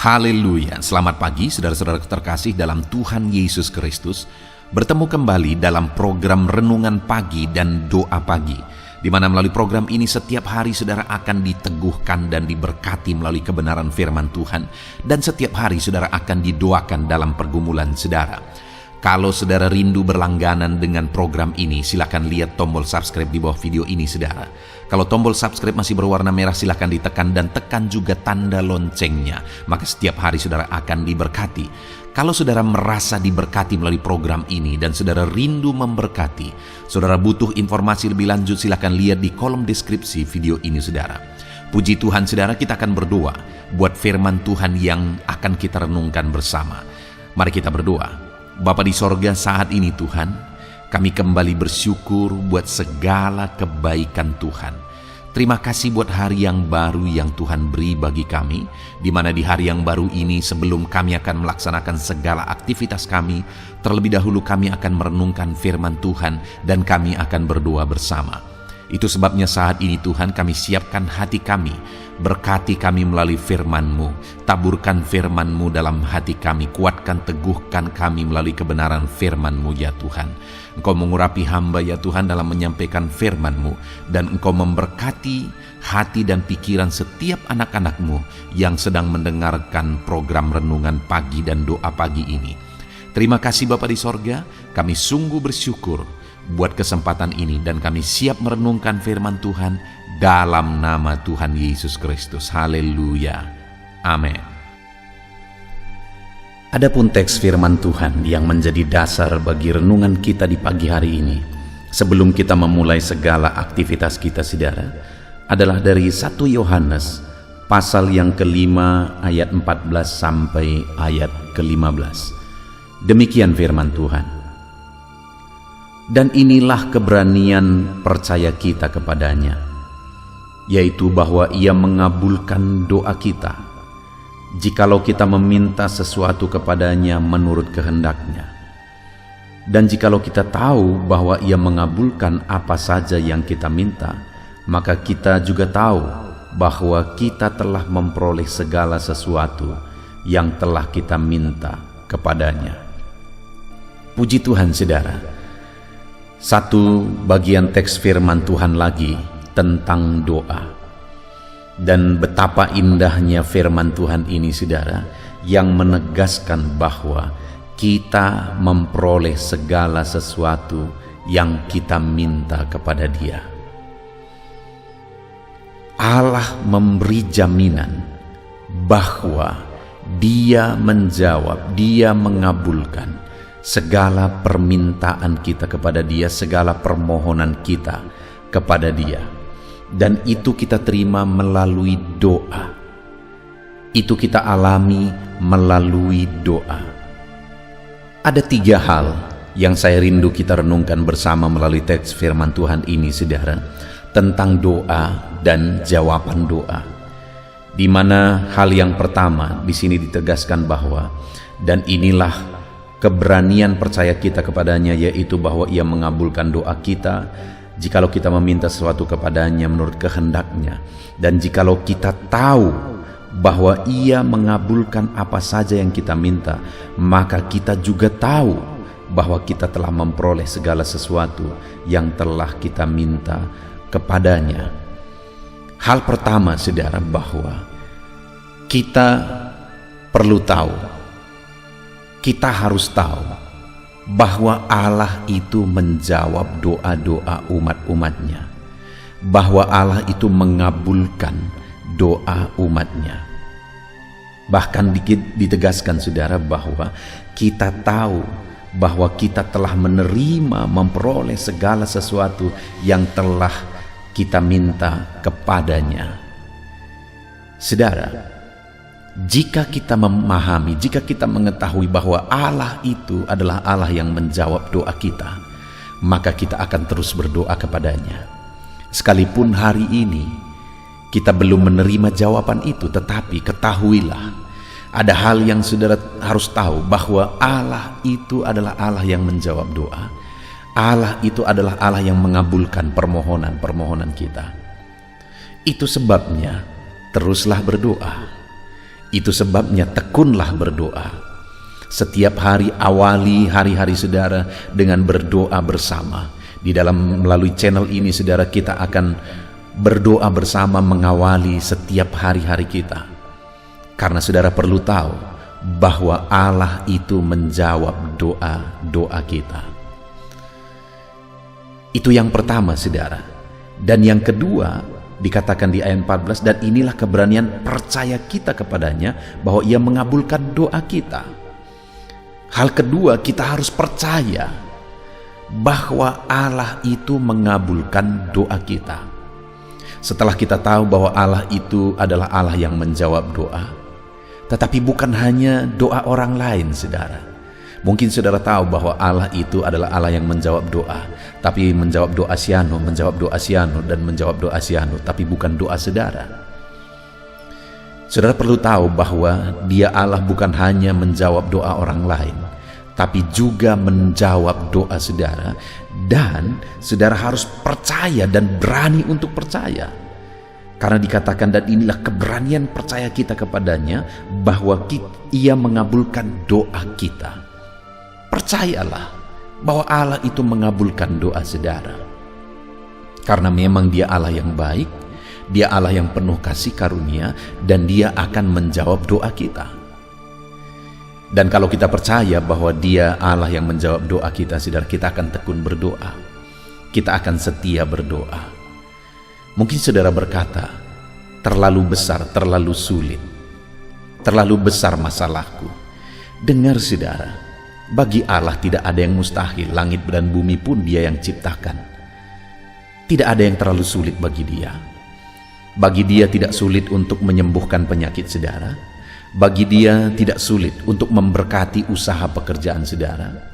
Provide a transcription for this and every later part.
Haleluya, selamat pagi saudara-saudara terkasih dalam Tuhan Yesus Kristus. Bertemu kembali dalam program Renungan Pagi dan Doa Pagi, di mana melalui program ini setiap hari saudara akan diteguhkan dan diberkati melalui kebenaran firman Tuhan. Dan setiap hari saudara akan didoakan dalam pergumulan saudara. Kalau saudara rindu berlangganan dengan program ini, silakan lihat tombol subscribe di bawah video ini saudara. Kalau tombol subscribe masih berwarna merah, silakan ditekan dan tekan juga tanda loncengnya. Maka setiap hari saudara akan diberkati. Kalau saudara merasa diberkati melalui program ini dan saudara rindu memberkati, saudara butuh informasi lebih lanjut, silakan lihat di kolom deskripsi video ini saudara. Puji Tuhan saudara, kita akan berdoa buat firman Tuhan yang akan kita renungkan bersama. Mari kita berdoa. Bapa di sorga, saat ini Tuhan, kami kembali bersyukur buat segala kebaikan Tuhan. Terima kasih buat hari yang baru yang Tuhan beri bagi kami, di mana di hari yang baru ini sebelum kami akan melaksanakan segala aktivitas kami, terlebih dahulu kami akan merenungkan firman Tuhan dan kami akan berdoa bersama. Itu sebabnya saat ini Tuhan kami siapkan hati kami, berkati kami melalui firman-Mu, taburkan firman-Mu dalam hati kami, kuatkan teguhkan kami melalui kebenaran firman-Mu ya Tuhan. Engkau mengurapi hamba ya Tuhan dalam menyampaikan firman-Mu, dan Engkau memberkati hati dan pikiran setiap anak-anak-Mu yang sedang mendengarkan program Renungan Pagi dan Doa Pagi ini. Terima kasih Bapa di sorga, kami sungguh bersyukur buat kesempatan ini dan kami siap merenungkan firman Tuhan dalam nama Tuhan Yesus Kristus. Haleluya. Amin. Adapun teks firman Tuhan yang menjadi dasar bagi renungan kita di pagi hari ini, sebelum kita memulai segala aktivitas kita saudara, adalah dari 1 Yohanes pasal yang kelima ayat 14 sampai ayat ke-15. Demikian firman Tuhan. Dan inilah keberanian percaya kita kepadanya, yaitu bahwa Ia mengabulkan doa kita, jikalau kita meminta sesuatu kepadanya menurut kehendak-Nya. Dan jikalau kita tahu bahwa Ia mengabulkan apa saja yang kita minta, maka kita juga tahu bahwa kita telah memperoleh segala sesuatu yang telah kita minta kepadanya. Puji Tuhan saudara. Satu bagian teks firman Tuhan lagi tentang doa. Dan betapa indahnya firman Tuhan ini saudara, yang menegaskan bahwa kita memperoleh segala sesuatu yang kita minta kepada Dia. Allah memberi jaminan bahwa Dia menjawab, Dia mengabulkan segala permintaan kita kepada Dia, segala permohonan kita kepada Dia. Dan itu kita terima melalui doa. Itu kita alami melalui doa. Ada 3 hal yang saya rindu kita renungkan bersama melalui teks firman Tuhan ini saudara, tentang doa dan jawaban doa. Di mana hal yang pertama di sini ditegaskan bahwa dan inilah keberanian percaya kita kepadanya, yaitu bahwa Ia mengabulkan doa kita jikalau kita meminta sesuatu kepadanya menurut kehendak-Nya. Dan jikalau kita tahu bahwa Ia mengabulkan apa saja yang kita minta, maka kita juga tahu bahwa kita telah memperoleh segala sesuatu yang telah kita minta kepadanya. Hal pertama saudara, bahwa kita perlu tahu, kita harus tahu bahwa Allah itu menjawab doa-doa umat-umatnya, bahwa Allah itu mengabulkan doa umatnya. Bahkan ditegaskan saudara bahwa kita tahu bahwa kita telah menerima, memperoleh segala sesuatu yang telah kita minta kepadanya. Saudara, jika kita memahami, jika kita mengetahui bahwa Allah itu adalah Allah yang menjawab doa kita, maka kita akan terus berdoa kepadanya. Sekalipun hari ini kita belum menerima jawaban itu, tetapi ketahuilah, ada hal yang saudara harus tahu, bahwa Allah itu adalah Allah yang menjawab doa. Allah itu adalah Allah yang mengabulkan permohonan-permohonan kita. Itu sebabnya teruslah berdoa. Itu sebabnya tekunlah berdoa. Setiap hari awali hari-hari saudara dengan berdoa bersama. Di dalam melalui channel ini saudara, kita akan berdoa bersama mengawali setiap hari-hari kita. Karena saudara perlu tahu bahwa Allah itu menjawab doa-doa kita. Itu yang pertama saudara. Dan yang kedua dikatakan di ayat 14, dan inilah keberanian percaya kita kepadanya bahwa ia mengabulkan doa kita. Hal kedua, kita harus percaya bahwa Allah itu mengabulkan doa kita. Setelah kita tahu bahwa Allah itu adalah Allah yang menjawab doa, tetapi bukan hanya doa orang lain saudara. Mungkin saudara tahu bahwa Allah itu adalah Allah yang menjawab doa, tapi menjawab doa siano, dan menjawab doa siano, tapi bukan doa saudara. Saudara perlu tahu bahwa Dia Allah bukan hanya menjawab doa orang lain, tapi juga menjawab doa saudara, dan saudara harus percaya dan berani untuk percaya. Karena dikatakan, dan inilah keberanian percaya kita kepadanya bahwa Ia mengabulkan doa kita. Percayalah bahwa Allah itu mengabulkan doa saudara. Karena memang Dia Allah yang baik, Dia Allah yang penuh kasih karunia, dan Dia akan menjawab doa kita. Dan kalau kita percaya bahwa Dia Allah yang menjawab doa kita, saudara, kita akan tekun berdoa. Kita akan setia berdoa. Mungkin saudara berkata, terlalu besar, terlalu sulit, terlalu besar masalahku. Dengar saudara, bagi Allah tidak ada yang mustahil. Langit dan bumi pun Dia yang ciptakan. Tidak ada yang terlalu sulit bagi Dia. Bagi Dia tidak sulit untuk menyembuhkan penyakit saudara. Bagi Dia tidak sulit untuk memberkati usaha pekerjaan saudara.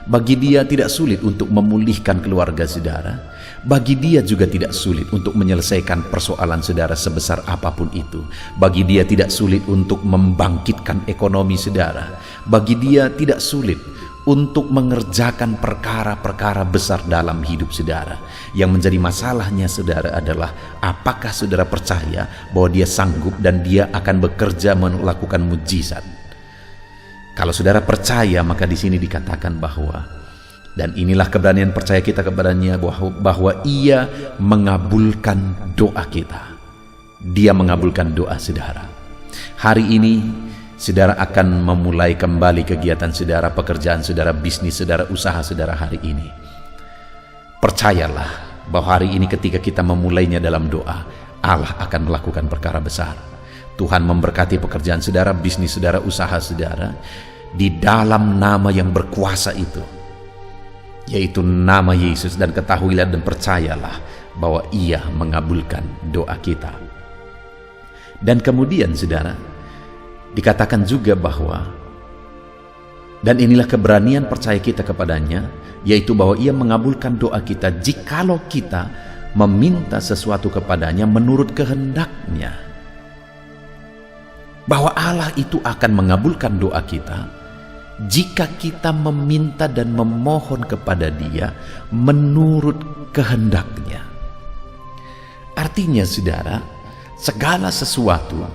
Bagi Dia tidak sulit untuk memulihkan keluarga saudara. Bagi Dia juga tidak sulit untuk menyelesaikan persoalan saudara sebesar apapun itu. Bagi Dia tidak sulit untuk membangkitkan ekonomi saudara. Bagi Dia tidak sulit untuk mengerjakan perkara-perkara besar dalam hidup saudara. Yang menjadi masalahnya saudara adalah, apakah saudara percaya bahwa Dia sanggup dan Dia akan bekerja melakukan mujizat? Kalau saudara percaya, maka di sini dikatakan bahwa, dan inilah keberanian percaya kita kepadanya, bahwa Ia mengabulkan doa kita. Dia mengabulkan doa saudara. Hari ini saudara akan memulai kembali kegiatan saudara, pekerjaan saudara, bisnis saudara, usaha saudara hari ini. Percayalah bahwa hari ini ketika kita memulainya dalam doa, Allah akan melakukan perkara besar. Tuhan memberkati pekerjaan saudara, bisnis saudara, usaha saudara, di dalam nama yang berkuasa itu, yaitu nama Yesus. Dan ketahuilah dan percayalah bahwa Ia mengabulkan doa kita. Dan kemudian saudara, dikatakan juga bahwa, dan inilah keberanian percaya kita kepadanya, yaitu bahwa Ia mengabulkan doa kita jikalau kita meminta sesuatu kepadanya menurut kehendak-Nya. Bahwa Allah itu akan mengabulkan doa kita jika kita meminta dan memohon kepada Dia menurut kehendak-Nya. Artinya saudara, segala sesuatu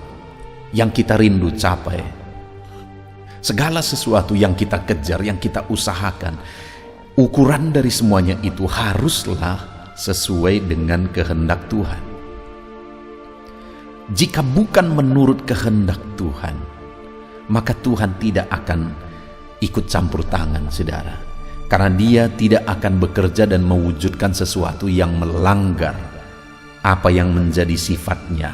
yang kita rindu capai, segala sesuatu yang kita kejar, yang kita usahakan, ukuran dari semuanya itu haruslah sesuai dengan kehendak Tuhan. Jika bukan menurut kehendak Tuhan, maka Tuhan tidak akan ikut campur tangan saudara, karena Dia tidak akan bekerja dan mewujudkan sesuatu yang melanggar apa yang menjadi sifatnya,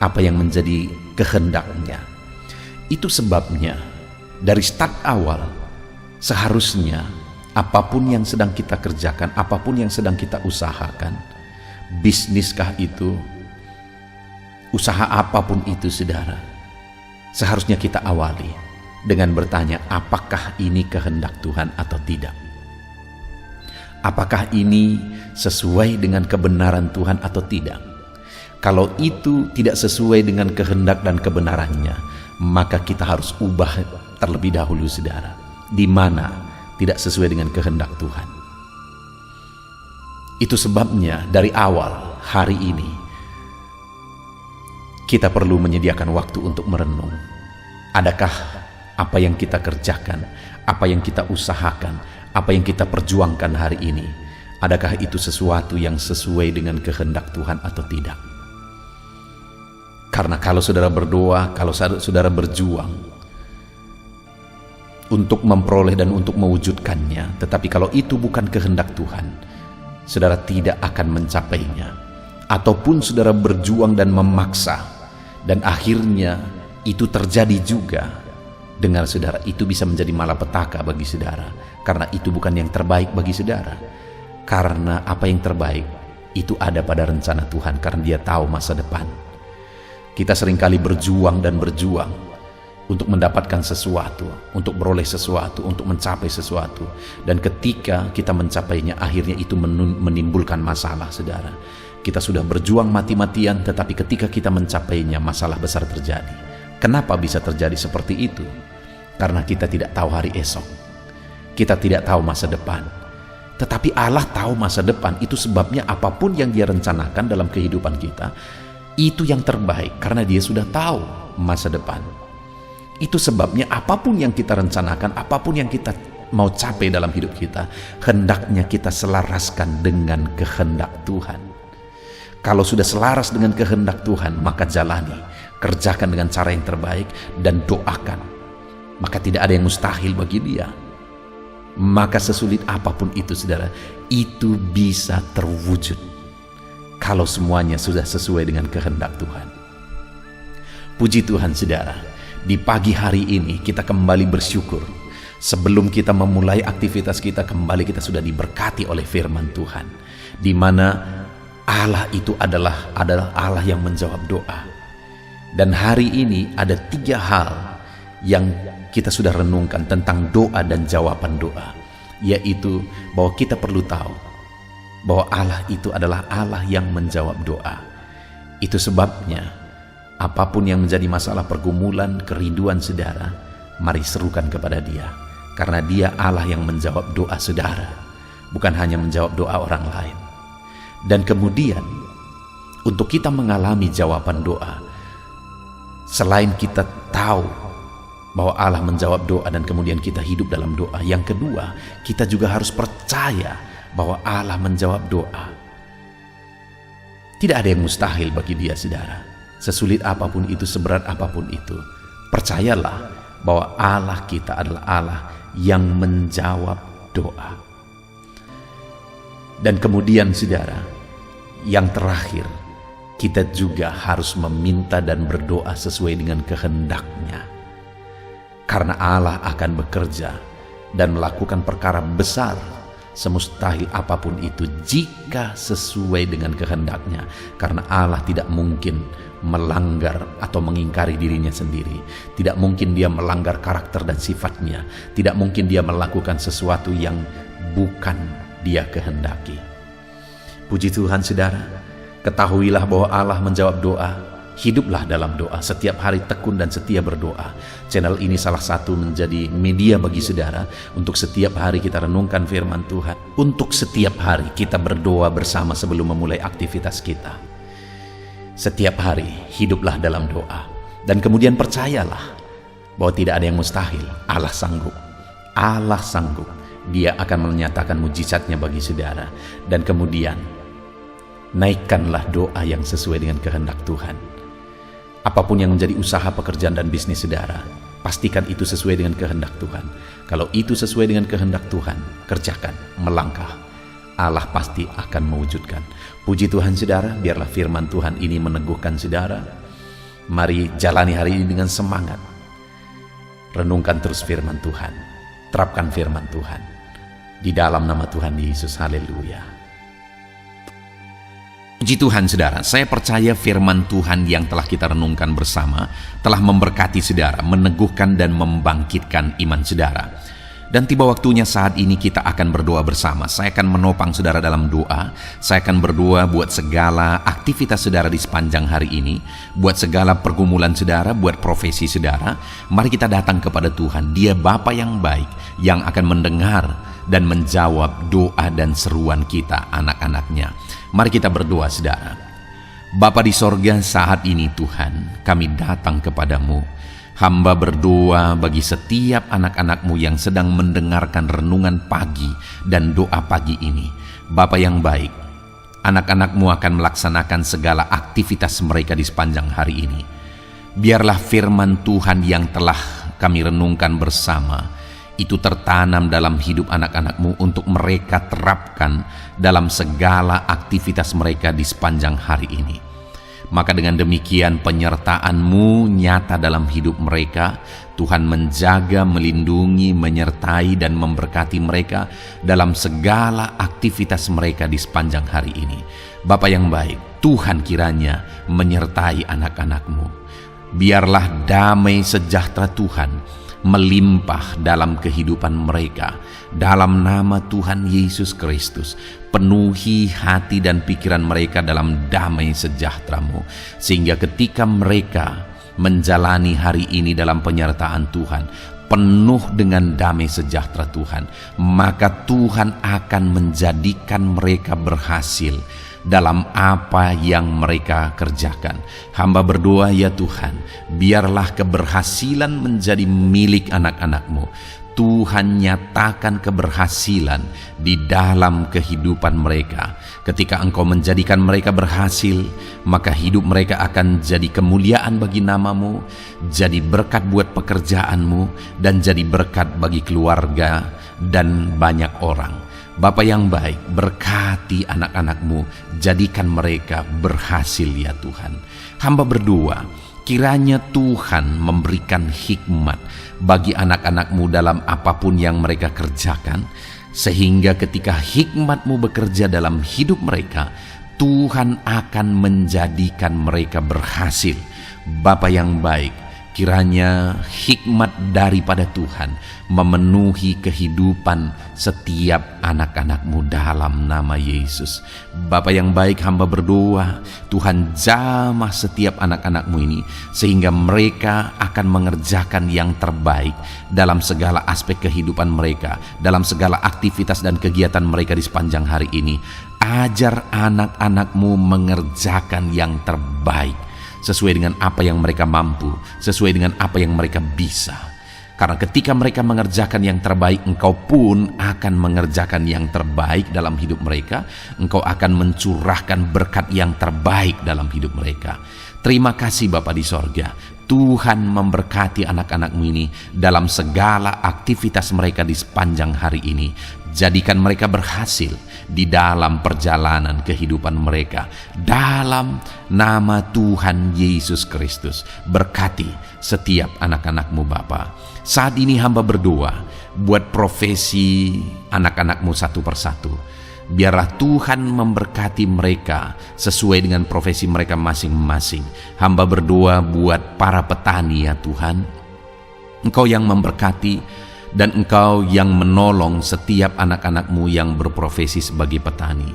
apa yang menjadi kehendak-Nya. Itu sebabnya dari start awal seharusnya apapun yang sedang kita kerjakan, apapun yang sedang kita usahakan, bisniskah itu, usaha apapun itu saudara, seharusnya kita awali dengan bertanya, apakah ini kehendak Tuhan atau tidak? Apakah ini sesuai dengan kebenaran Tuhan atau tidak? Kalau itu tidak sesuai dengan kehendak dan kebenarannya, maka kita harus ubah terlebih dahulu saudara. Di mana tidak sesuai dengan kehendak Tuhan. Itu sebabnya dari awal hari ini kita perlu menyediakan waktu untuk merenung. Adakah apa yang kita kerjakan, apa yang kita usahakan, apa yang kita perjuangkan hari ini, adakah itu sesuatu yang sesuai dengan kehendak Tuhan atau tidak? Karena kalau saudara berdoa, kalau saudara berjuang untuk memperoleh dan untuk mewujudkannya, tetapi kalau itu bukan kehendak Tuhan, saudara tidak akan mencapainya. Ataupun saudara berjuang dan memaksa, dan akhirnya itu terjadi juga, dengar saudara, itu bisa menjadi malapetaka bagi saudara, karena itu bukan yang terbaik bagi saudara. Karena apa yang terbaik itu ada pada rencana Tuhan, karena Dia tahu masa depan. Kita seringkali berjuang dan berjuang untuk mendapatkan sesuatu, untuk beroleh sesuatu, untuk mencapai sesuatu, dan ketika kita mencapainya, akhirnya itu menimbulkan masalah, saudara. Kita sudah berjuang mati-matian, tetapi ketika kita mencapainya, masalah besar terjadi. Kenapa bisa terjadi seperti itu? Karena kita tidak tahu hari esok, kita tidak tahu masa depan. Tetapi Allah tahu masa depan. Itu sebabnya apapun yang Dia rencanakan dalam kehidupan kita, itu yang terbaik, karena Dia sudah tahu masa depan. Itu sebabnya apapun yang kita rencanakan, apapun yang kita mau capai dalam hidup kita, hendaknya kita selaraskan dengan kehendak Tuhan. Kalau sudah selaras dengan kehendak Tuhan, maka jalani, kerjakan dengan cara yang terbaik, dan doakan. Maka tidak ada yang mustahil bagi Dia. Maka sesulit apapun itu, saudara, itu bisa terwujud kalau semuanya sudah sesuai dengan kehendak Tuhan. Puji Tuhan, saudara, di pagi hari ini kita kembali bersyukur. Sebelum kita memulai aktivitas kita, kembali kita sudah diberkati oleh firman Tuhan, di mana Allah itu adalah Allah yang menjawab doa. Dan hari ini ada 3 hal yang kita sudah renungkan tentang doa dan jawaban doa, yaitu bahwa kita perlu tahu bahwa Allah itu adalah Allah yang menjawab doa. Itu sebabnya apapun yang menjadi masalah, pergumulan, kerinduan saudara, mari serukan kepada Dia, karena Dia Allah yang menjawab doa saudara, bukan hanya menjawab doa orang lain. Dan kemudian untuk kita mengalami jawaban doa, selain kita tahu bahwa Allah menjawab doa dan kemudian kita hidup dalam doa, yang kedua, kita juga harus percaya bahwa Allah menjawab doa. Tidak ada yang mustahil bagi Dia, saudara. Sesulit apapun itu, seberat apapun itu, percayalah bahwa Allah kita adalah Allah yang menjawab doa. Dan kemudian, saudara, yang terakhir, kita juga harus meminta dan berdoa sesuai dengan kehendak-Nya. Karena Allah akan bekerja dan melakukan perkara besar, semustahil apapun itu, jika sesuai dengan kehendak-Nya. Karena Allah tidak mungkin melanggar atau mengingkari dirinya sendiri. Tidak mungkin Dia melanggar karakter dan sifat-Nya. Tidak mungkin Dia melakukan sesuatu yang bukan Dia kehendaki. Puji Tuhan, saudara, ketahuilah bahwa Allah menjawab doa. Hiduplah dalam doa, setiap hari tekun dan setia berdoa. Channel ini salah satu menjadi media bagi saudara untuk setiap hari kita renungkan firman Tuhan. Untuk setiap hari kita berdoa bersama sebelum memulai aktivitas kita. Setiap hari hiduplah dalam doa. Dan kemudian percayalah bahwa tidak ada yang mustahil. Allah sanggup. Allah sanggup. Dia akan menyatakan mujizatnya bagi saudara. Dan kemudian naikkanlah doa yang sesuai dengan kehendak Tuhan. Apapun yang menjadi usaha, pekerjaan, dan bisnis saudara, pastikan itu sesuai dengan kehendak Tuhan. Kalau itu sesuai dengan kehendak Tuhan, kerjakan, melangkah. Allah pasti akan mewujudkan. Puji Tuhan, saudara, biarlah firman Tuhan ini meneguhkan saudara. Mari jalani hari ini dengan semangat. Renungkan terus firman Tuhan. Terapkan firman Tuhan. Di dalam nama Tuhan Yesus, haleluya. Puji Tuhan, saudara, saya percaya firman Tuhan yang telah kita renungkan bersama telah memberkati saudara, meneguhkan dan membangkitkan iman saudara. Dan tiba waktunya saat ini kita akan berdoa bersama. Saya akan menopang saudara dalam doa. Saya akan berdoa buat segala aktivitas saudara di sepanjang hari ini, buat segala pergumulan saudara, buat profesi saudara. Mari kita datang kepada Tuhan. Dia Bapa yang baik, yang akan mendengar dan menjawab doa dan seruan kita, anak-anaknya. Mari kita berdoa, saudara. Bapa di sorga, saat ini Tuhan, kami datang kepadamu. Hamba berdoa bagi setiap anak-anak-Mu yang sedang mendengarkan renungan pagi dan doa pagi ini. Bapa yang baik, anak-anak-Mu akan melaksanakan segala aktivitas mereka di sepanjang hari ini. Biarlah firman Tuhan yang telah kami renungkan bersama itu tertanam dalam hidup anak-anak-Mu untuk mereka terapkan dalam segala aktivitas mereka di sepanjang hari ini. Maka dengan demikian penyertaan-Mu nyata dalam hidup mereka. Tuhan menjaga, melindungi, menyertai dan memberkati mereka dalam segala aktivitas mereka di sepanjang hari ini. Bapa yang baik, Tuhan kiranya menyertai anak-anak-Mu. Biarlah damai sejahtera Tuhan melimpah dalam kehidupan mereka. Dalam nama Tuhan Yesus Kristus, penuhi hati dan pikiran mereka dalam damai sejahtera-Mu, sehingga ketika mereka menjalani hari ini dalam penyertaan Tuhan, penuh dengan damai sejahtera Tuhan, maka Tuhan akan menjadikan mereka berhasil dalam apa yang mereka kerjakan. Hamba berdoa, ya Tuhan, biarlah keberhasilan menjadi milik anak-anak-Mu. Tuhan nyatakan keberhasilan di dalam kehidupan mereka. Ketika Engkau menjadikan mereka berhasil, maka hidup mereka akan jadi kemuliaan bagi nama-Mu, jadi berkat buat pekerjaan-Mu, dan jadi berkat bagi keluarga dan banyak orang. Bapa yang baik, berkati anak-anak-Mu, jadikan mereka berhasil, ya Tuhan. Hamba berdoa, kiranya Tuhan memberikan hikmat bagi anak-anak-Mu dalam apapun yang mereka kerjakan, sehingga ketika hikmat-Mu bekerja dalam hidup mereka, Tuhan akan menjadikan mereka berhasil. Bapa yang baik, kiranya hikmat daripada Tuhan memenuhi kehidupan setiap anak-anak-Mu dalam nama Yesus. Bapa yang baik, hamba berdoa, Tuhan jamah setiap anak-anak-Mu ini, sehingga mereka akan mengerjakan yang terbaik dalam segala aspek kehidupan mereka, dalam segala aktivitas dan kegiatan mereka di sepanjang hari ini. Ajar anak-anak-Mu mengerjakan yang terbaik, sesuai dengan apa yang mereka mampu, sesuai dengan apa yang mereka bisa. Karena ketika mereka mengerjakan yang terbaik, Engkau pun akan mengerjakan yang terbaik dalam hidup mereka. Engkau akan mencurahkan berkat yang terbaik dalam hidup mereka. Terima kasih Bapa di sorga. Tuhan memberkati anak-anak-Mu ini dalam segala aktivitas mereka di sepanjang hari ini. Jadikan mereka berhasil di dalam perjalanan kehidupan mereka. Dalam nama Tuhan Yesus Kristus, berkati setiap anak-anak-Mu Bapa. Saat ini hamba berdoa buat profesi anak-anak-Mu satu persatu. Biarlah Tuhan memberkati mereka sesuai dengan profesi mereka masing-masing. Hamba berdoa buat para petani, ya Tuhan. Engkau yang memberkati dan Engkau yang menolong setiap anak-anak-Mu yang berprofesi sebagai petani.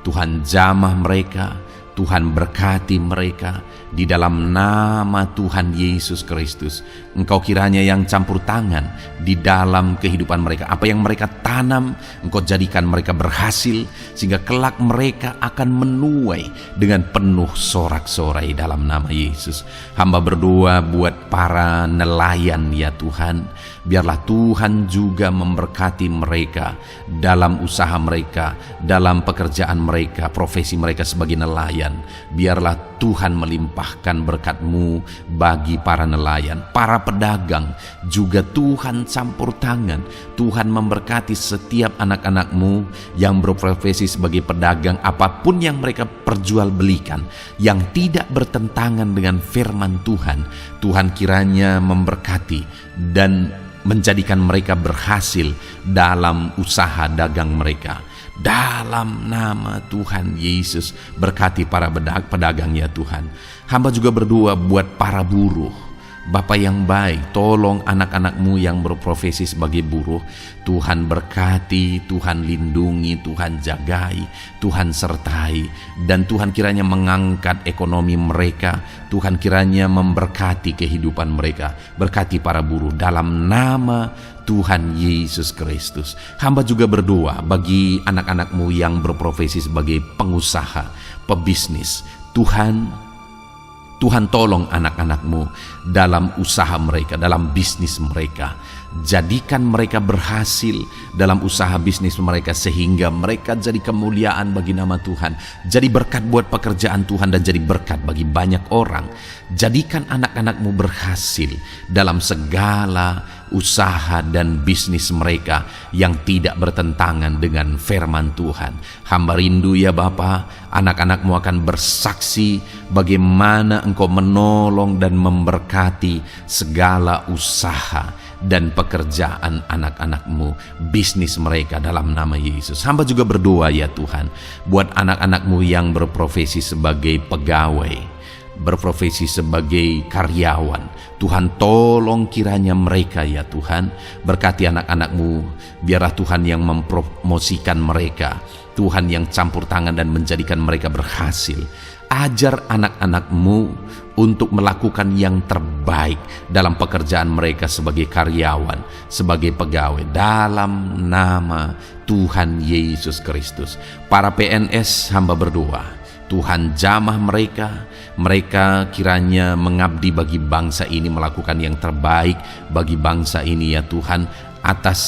Tuhan jamah mereka, Tuhan berkati mereka di dalam nama Tuhan Yesus Kristus. Engkau kiranya yang campur tangan di dalam kehidupan mereka. Apa yang mereka tanam, Engkau jadikan mereka berhasil, sehingga kelak mereka akan menuai dengan penuh sorak-sorai dalam nama Yesus. Hamba berdoa buat para nelayan, ya Tuhan. Biarlah Tuhan juga memberkati mereka dalam usaha mereka, dalam pekerjaan mereka, profesi mereka sebagai nelayan. Biarlah Tuhan melimpahkan berkat-Mu bagi para nelayan, para pedagang juga Tuhan campur tangan. Tuhan memberkati setiap anak-anak-Mu yang berprofesi sebagai pedagang, apapun yang mereka perjualbelikan yang tidak bertentangan dengan firman Tuhan. Tuhan kiranya memberkati dan menjadikan mereka berhasil dalam usaha dagang mereka. Dalam nama Tuhan Yesus, berkati para pedagang, ya Tuhan. Hamba juga berdoa buat para buruh. Bapa yang baik, tolong anak-anak-Mu yang berprofesi sebagai buruh. Tuhan berkati, Tuhan lindungi, Tuhan jagai, Tuhan sertai. Dan Tuhan kiranya mengangkat ekonomi mereka. Tuhan kiranya memberkati kehidupan mereka. Berkati para buruh dalam nama Tuhan Yesus Kristus. Hamba juga berdoa bagi anak-anak-Mu yang berprofesi sebagai pengusaha, pebisnis. Tuhan tolong anak-anak-Mu dalam usaha mereka, dalam bisnis mereka. Jadikan mereka berhasil dalam usaha bisnis mereka, sehingga mereka jadi kemuliaan bagi nama Tuhan, jadi berkat buat pekerjaan Tuhan, dan jadi berkat bagi banyak orang. Jadikan anak-anak-Mu berhasil dalam segala usaha dan bisnis mereka yang tidak bertentangan dengan firman Tuhan. Hamba rindu ya Bapa, anak-anak-Mu akan bersaksi bagaimana Engkau menolong dan memberkati segala usaha dan pekerjaan anak-anak-Mu, bisnis mereka, dalam nama Yesus. Hamba juga berdoa ya Tuhan, buat anak-anak-Mu yang berprofesi sebagai pegawai, berprofesi sebagai karyawan. Tuhan tolong kiranya mereka ya Tuhan, berkati anak-anak-Mu, biarlah Tuhan yang mempromosikan mereka, Tuhan yang campur tangan dan menjadikan mereka berhasil. Ajar anak-anak-Mu untuk melakukan yang terbaik dalam pekerjaan mereka sebagai karyawan, sebagai pegawai, dalam nama Tuhan Yesus Kristus. Para PNS, hamba berdoa, Tuhan jamah mereka kiranya mengabdi bagi bangsa ini, melakukan yang terbaik bagi bangsa ini ya Tuhan, atas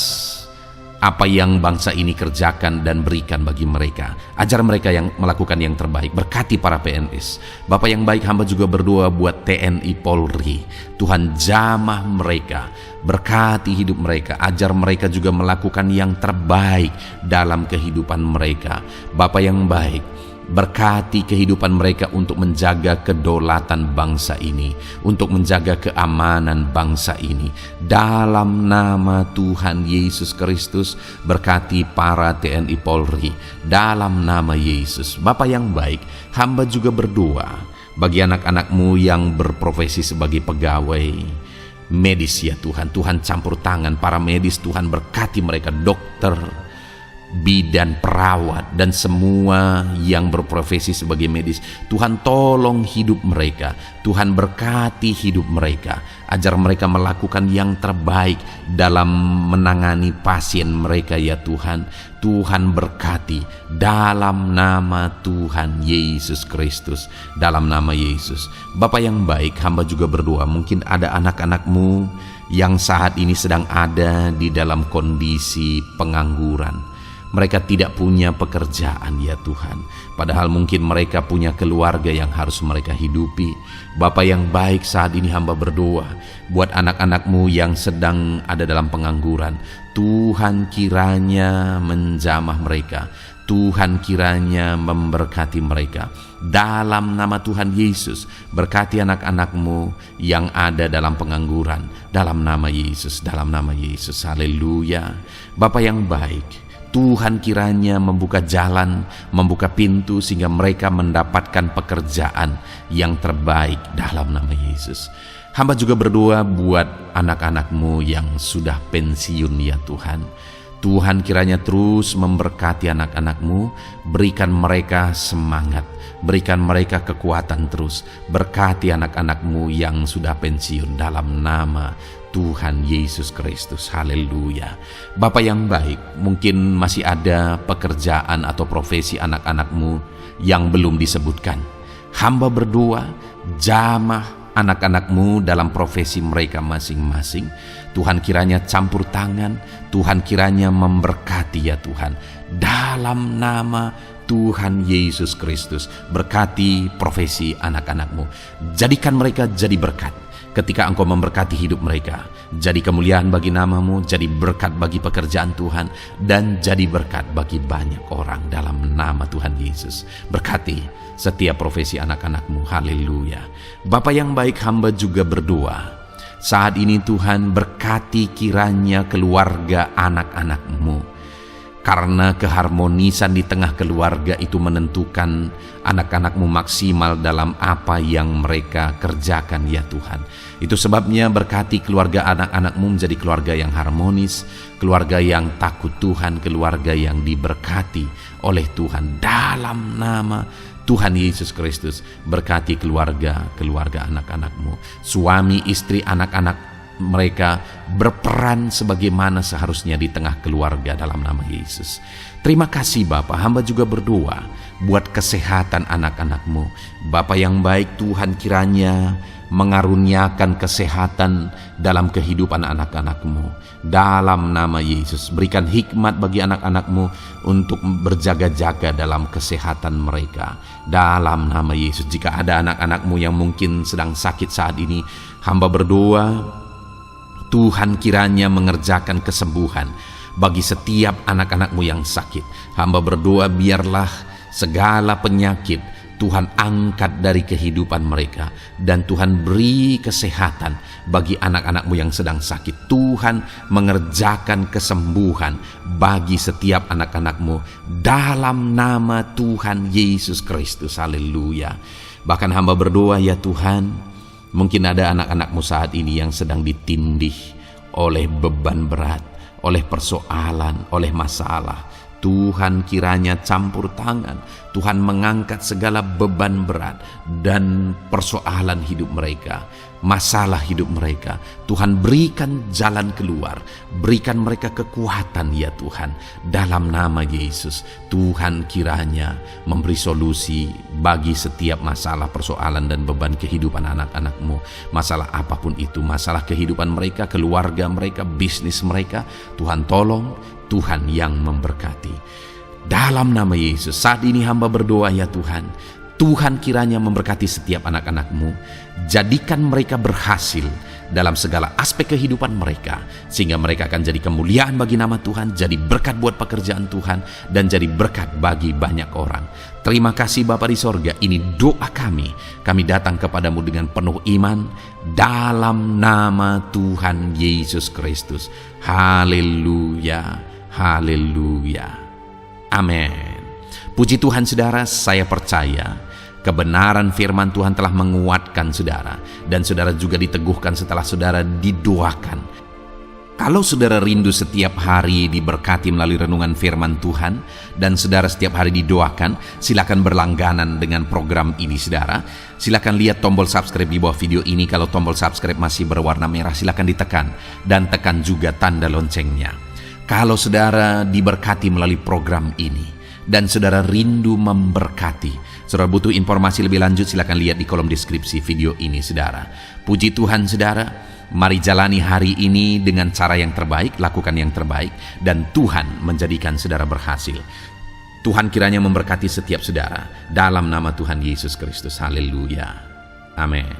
apa yang bangsa ini kerjakan dan berikan bagi mereka. Ajar mereka yang melakukan yang terbaik. Berkati para PNS. Bapak yang baik, hamba juga berdoa buat TNI Polri. Tuhan jamah mereka, berkati hidup mereka, ajar mereka juga melakukan yang terbaik dalam kehidupan mereka. Bapak yang baik, berkati kehidupan mereka untuk menjaga kedaulatan bangsa ini, untuk menjaga keamanan bangsa ini. Dalam nama Tuhan Yesus Kristus, berkati para TNI Polri, dalam nama Yesus. Bapa yang baik, hamba juga berdoa bagi anak-anak-Mu yang berprofesi sebagai pegawai medis ya Tuhan. Tuhan campur tangan para medis, Tuhan berkati mereka, dokter, bidan, perawat, dan semua yang berprofesi sebagai medis. Tuhan tolong hidup mereka, Tuhan berkati hidup mereka, ajar mereka melakukan yang terbaik dalam menangani pasien mereka ya Tuhan. Tuhan berkati dalam nama Tuhan Yesus Kristus, dalam nama Yesus. Bapa yang baik, hamba juga berdoa, mungkin ada anak-anak-Mu yang saat ini sedang ada di dalam kondisi pengangguran. Mereka tidak punya pekerjaan ya Tuhan, padahal mungkin mereka punya keluarga yang harus mereka hidupi. Bapa yang baik, saat ini hamba berdoa buat anak-anak-Mu yang sedang ada dalam pengangguran. Tuhan kiranya menjamah mereka, Tuhan kiranya memberkati mereka. Dalam nama Tuhan Yesus, berkati anak-anak-Mu yang ada dalam pengangguran, dalam nama Yesus, dalam nama Yesus. Haleluya. Bapa yang baik, Tuhan kiranya membuka jalan, membuka pintu, sehingga mereka mendapatkan pekerjaan yang terbaik dalam nama Yesus. Hamba juga berdoa buat anak-anak-Mu yang sudah pensiun ya Tuhan. Tuhan kiranya terus memberkati anak-anak-Mu, berikan mereka semangat, berikan mereka kekuatan terus. Berkati anak-anak-Mu yang sudah pensiun dalam nama Tuhan Yesus Kristus. Haleluya. Bapa yang baik, mungkin masih ada pekerjaan atau profesi anak-anak-Mu yang belum disebutkan. Hamba berdoa, jamah anak-anak-Mu dalam profesi mereka masing-masing. Tuhan kiranya campur tangan, Tuhan kiranya memberkati ya Tuhan. Dalam nama Tuhan Yesus Kristus, berkati profesi anak-anak-Mu. Jadikan mereka jadi berkat ketika Engkau memberkati hidup mereka. Jadi kemuliaan bagi nama-Mu, jadi berkat bagi pekerjaan Tuhan, dan jadi berkat bagi banyak orang dalam nama Tuhan Yesus. Berkati setiap profesi anak-anak-Mu. Haleluya. Bapa yang baik, hamba juga berdoa saat ini Tuhan, berkati kiranya keluarga anak-anak-Mu. Karena keharmonisan di tengah keluarga itu menentukan anak-anak-Mu maksimal dalam apa yang mereka kerjakan ya Tuhan. Itu sebabnya berkati keluarga anak-anak-Mu menjadi keluarga yang harmonis, keluarga yang takut Tuhan, keluarga yang diberkati oleh Tuhan. Dalam nama Tuhan Yesus Kristus, berkati keluarga anak-anak-Mu, suami, istri, anak-anak mereka berperan sebagaimana seharusnya di tengah keluarga dalam nama Yesus. Terima kasih Bapa, hamba juga berdoa buat kesehatan anak-anak-Mu. Bapa yang baik, Tuhan kiranya mengaruniakan kesehatan dalam kehidupan anak-anak-Mu. Dalam nama Yesus, berikan hikmat bagi anak-anak-Mu untuk berjaga-jaga dalam kesehatan mereka. Dalam nama Yesus, jika ada anak-anak-Mu yang mungkin sedang sakit saat ini, hamba berdoa Tuhan kiranya mengerjakan kesembuhan bagi setiap anak-anak-Mu yang sakit. Hamba berdoa biarlah segala penyakit Tuhan angkat dari kehidupan mereka, dan Tuhan beri kesehatan bagi anak-anak-Mu yang sedang sakit. Tuhan mengerjakan kesembuhan bagi setiap anak-anak-Mu dalam nama Tuhan Yesus Kristus. Haleluya. Bahkan hamba berdoa ya Tuhan, mungkin ada anak-anak-Mu saat ini yang sedang ditindih oleh beban berat, oleh persoalan, oleh masalah. Tuhan kiranya campur tangan, Tuhan mengangkat segala beban berat dan persoalan hidup mereka, masalah hidup mereka. Tuhan berikan jalan keluar, berikan mereka kekuatan ya Tuhan. Dalam nama Yesus, Tuhan kiranya memberi solusi bagi setiap masalah, persoalan dan beban kehidupan anak-anak-Mu. Masalah apapun itu, masalah kehidupan mereka, keluarga mereka, bisnis mereka, Tuhan tolong, Tuhan yang memberkati. Dalam nama Yesus, saat ini hamba berdoa ya Tuhan, Tuhan kiranya memberkati setiap anak-anak-Mu, jadikan mereka berhasil dalam segala aspek kehidupan mereka, sehingga mereka akan jadi kemuliaan bagi nama Tuhan, jadi berkat buat pekerjaan Tuhan, dan jadi berkat bagi banyak orang. Terima kasih Bapa di sorga, ini doa kami datang kepadamu dengan penuh iman, dalam nama Tuhan Yesus Kristus. Haleluya. Haleluya. Amin. Puji Tuhan saudara, saya percaya kebenaran firman Tuhan telah menguatkan saudara, dan saudara juga diteguhkan setelah saudara didoakan. Kalau saudara rindu setiap hari diberkati melalui renungan firman Tuhan, dan saudara setiap hari didoakan, silakan berlangganan dengan program ini saudara. Silakan lihat tombol subscribe di bawah video ini. Kalau tombol subscribe masih berwarna merah, silakan ditekan, dan tekan juga tanda loncengnya. Kalau saudara diberkati melalui program ini dan saudara rindu memberkati, saudara butuh informasi lebih lanjut, silakan lihat di kolom deskripsi video ini saudara. Puji Tuhan saudara, mari jalani hari ini dengan cara yang terbaik, lakukan yang terbaik, dan Tuhan menjadikan saudara berhasil. Tuhan kiranya memberkati setiap saudara dalam nama Tuhan Yesus Kristus. Haleluya. Amin.